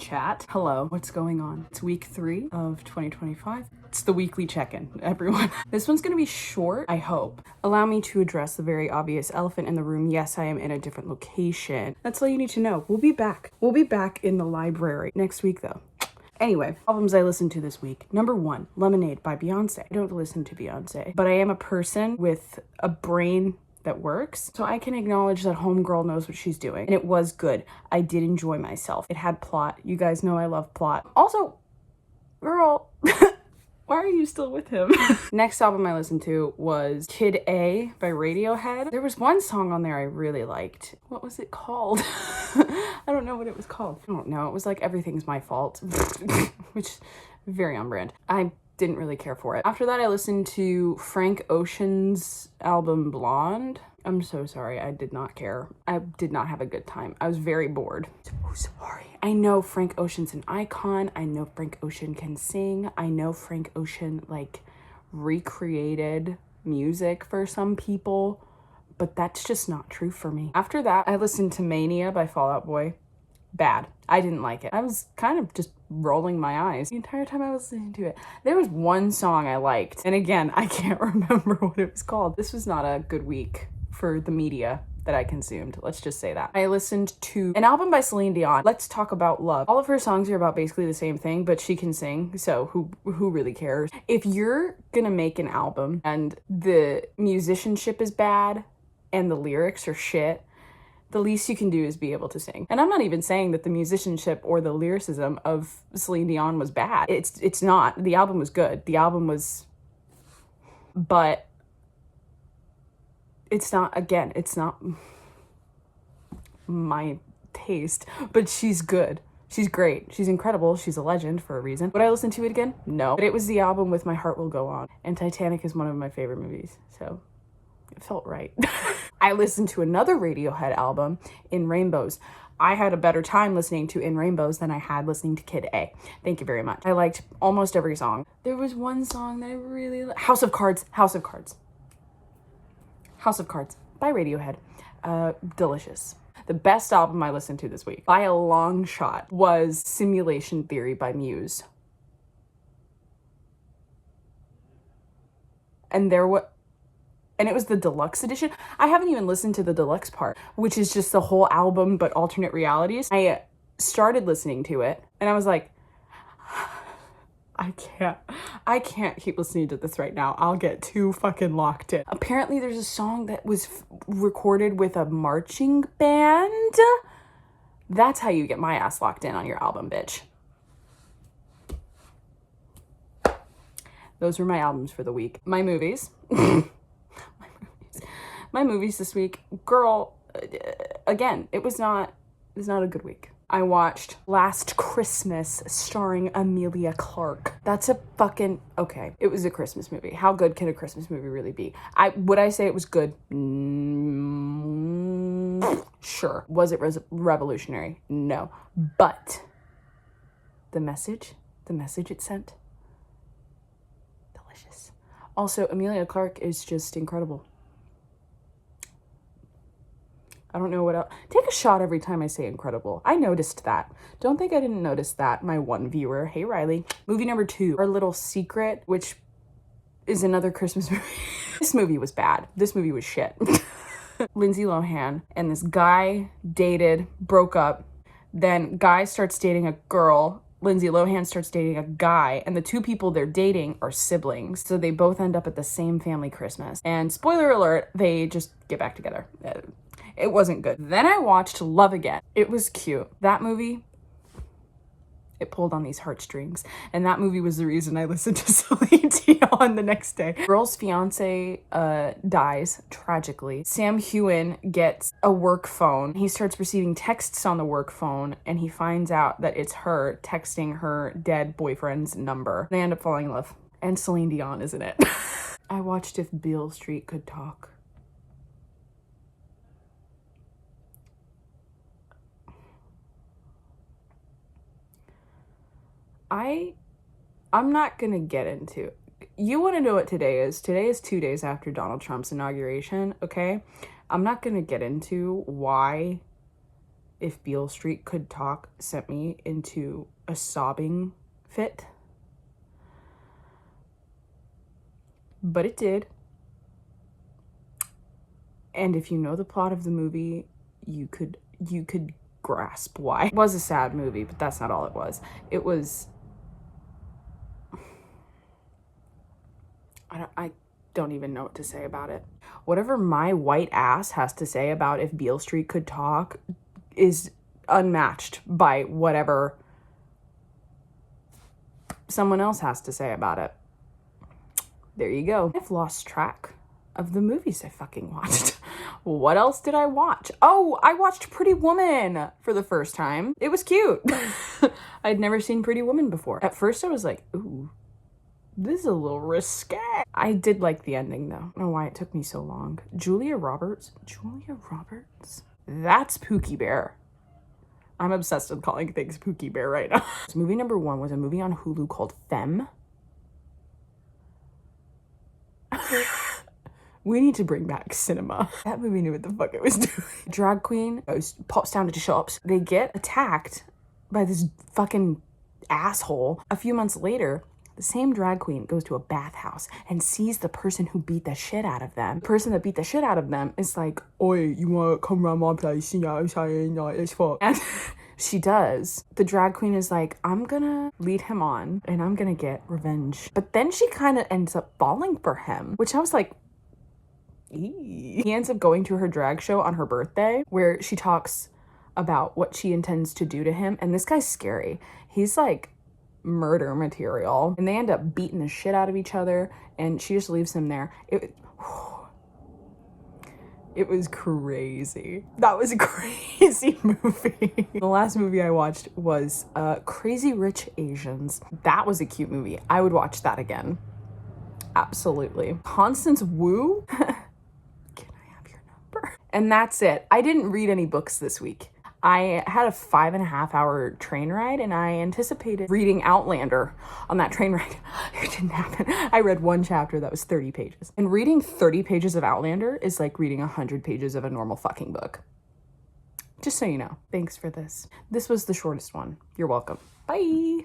chat. Hello, what's going on? It's week 3 of 2025. It's the weekly check-in, everyone. This one's gonna be short, I hope. Allow me to address the very obvious elephant in the room. Yes, I am in a different location. That's all you need to know. We'll be back. We'll be back in the library next week though. Anyway, albums I listened to this week. Number 1, Lemonade by Beyonce. I don't listen to Beyonce, but I am a person with a brain that works, so I can acknowledge that homegirl knows what she's doing, and it was good. I did enjoy myself. It had plot. You guys know I love plot. Also, girl, why are you still with him? Next album I listened to was Kid A by Radiohead. There was one song on there I really liked. What was it called? I don't know what it was called. I don't know. It was like Everything's My Fault, which is very on brand. I didn't really care for it. After that, I listened to Frank Ocean's album Blonde. I'm so sorry. I did not care. I did not have a good time. I was very bored. So sorry. I know Frank Ocean's an icon. I know Frank Ocean can sing. I know Frank Ocean like recreated music for some people, but that's just not true for me. After that, I listened to Mania by Fall Out Boy. Bad. I didn't like it. I was kind of just rolling my eyes the entire time I was listening to it. There was one song I liked, and again, I can't remember what it was called. This was not a good week for the media that I consumed. Let's just say that. I listened to an album by Celine Dion, Let's Talk About Love. All of her songs are about basically the same thing, but she can sing, so who really cares? If you're gonna make an album and the musicianship is bad and the lyrics are shit, the least you can do is be able to sing. And I'm not even saying that the musicianship or the lyricism of Celine Dion was bad. It's not. The album was good. The album was, but it's not, again, it's not my taste, but she's good. She's great. She's incredible. She's a legend for a reason. Would I listen to it again? No. But it was the album with My Heart Will Go On. And Titanic is one of my favorite movies, so it felt right. I listened to another Radiohead album, In Rainbows. I had a better time listening to In Rainbows than I had listening to Kid A. Thank you very much. I liked almost every song. There was one song that I really liked. House of Cards by Radiohead. Delicious. The best album I listened to this week, by a long shot, was Simulation Theory by Muse. And it was the deluxe edition. I haven't even listened to the deluxe part, which is just the whole album, but alternate realities. I started listening to it, and I was like, I can't keep listening to this right now. I'll get too fucking locked in. Apparently there's a song that was recorded with a marching band. That's how you get my ass locked in on your album, bitch. Those were my albums for the week. My movies. My movies this week, girl, again, it was not a good week. I watched Last Christmas starring Emilia Clarke. That's a fucking, okay, it was a Christmas movie. How good can a Christmas movie really be? Would I say it was good? Sure. Was it revolutionary? No. But the message it sent, delicious. Also, Emilia Clarke is just incredible. I don't know what else. Take a shot every time I say incredible. I noticed that. Don't think I didn't notice that, my one viewer. Hey, Riley. Movie number 2, Our Little Secret, which is another Christmas movie. This movie was bad. This movie was shit. Lindsay Lohan and this guy dated, broke up. Then guy starts dating a girl. Lindsay Lohan starts dating a guy, and the two people they're dating are siblings. So they both end up at the same family Christmas. And spoiler alert, they just get back together. It wasn't good. Then I watched Love Again. It was cute. That movie, it pulled on these heartstrings. And that movie was the reason I listened to Celine Dion the next day. Girl's fiance dies tragically. Sam Heughan gets a work phone. He starts receiving texts on the work phone, and he finds out that it's her texting her dead boyfriend's number. They end up falling in love. And Celine Dion is in it. I watched If Beale Street Could Talk. I'm not gonna get into it. You want to know what today is? Today is 2 days after Donald Trump's inauguration, okay? I'm not gonna get into why If Beale Street Could Talk sent me into a sobbing fit. But it did. And if you know the plot of the movie, you could grasp why. It was a sad movie, but that's not all it was. It was... I don't even know what to say about it. Whatever my white ass has to say about If Beale Street Could Talk is unmatched by whatever someone else has to say about it. There you go. I've lost track of the movies I fucking watched. What else did I watch? Oh, I watched Pretty Woman for the first time. It was cute. I'd never seen Pretty Woman before. At first I was like, ooh, this is a little risque. I did like the ending though. I don't know why it took me so long. Julia Roberts? That's Pookie Bear. I'm obsessed with calling things Pookie Bear right now. So movie number 1 was a movie on Hulu called Femme. We need to bring back cinema. That movie knew what the fuck it was doing. Drag queen pops down to shops. They get attacked by this fucking asshole. A few months later, the same drag queen goes to a bathhouse and sees the person who beat the shit out of them. The person that beat the shit out of them is like, oi, you wanna come around my place? You know what I'm saying? Like, it's fuck. And she does. The drag queen is like, I'm gonna lead him on and I'm gonna get revenge. But then she kind of ends up falling for him, which I was like, eee. He ends up going to her drag show on her birthday where she talks about what she intends to do to him. And this guy's scary. He's like murder material. And they end up beating the shit out of each other and she just leaves him there. It was crazy. That was a crazy movie. The last movie I watched was Crazy Rich Asians. That was a cute movie. I would watch that again. Absolutely. Constance Wu? Can I have your number? And that's it. I didn't read any books this week. I had a 5.5-hour train ride and I anticipated reading Outlander on that train ride. It didn't happen. I read one chapter that was 30 pages. And reading 30 pages of Outlander is like reading 100 pages of a normal fucking book. Just so you know. Thanks for this. This was the shortest one. You're welcome. Bye.